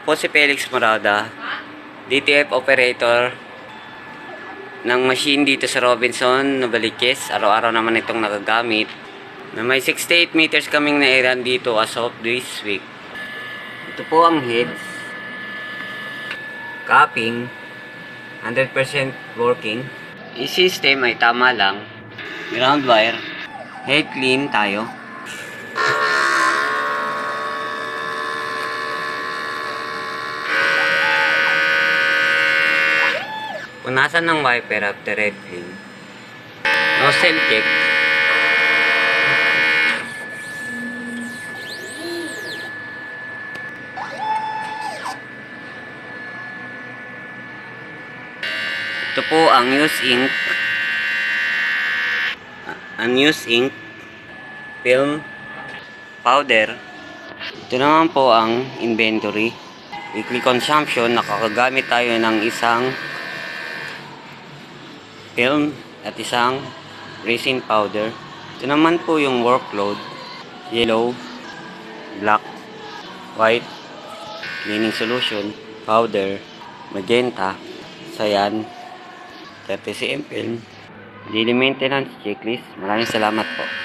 po si Felix Morada, DTF operator ng machine dito sa Robinson, Novaliches. Araw-araw naman itong nagagamit. Na may 68 meters kaming nairan dito as of this week. Ito po ang heads. Capping, 100% working. I-system ay tama lang. Ground wire. Head clean tayo. Punasan ng wiper after head clean. Nozzle check. Ito po ang unused ink, film, powder. Ito naman po ang inventory. Weekly consumption, nakakagamit tayo ng isang film at isang resin powder. Ito naman po yung workload. Yellow, black, white, cleaning solution, powder, magenta, cyan, 30 cm film, daily maintenance checklist. Maraming salamat po.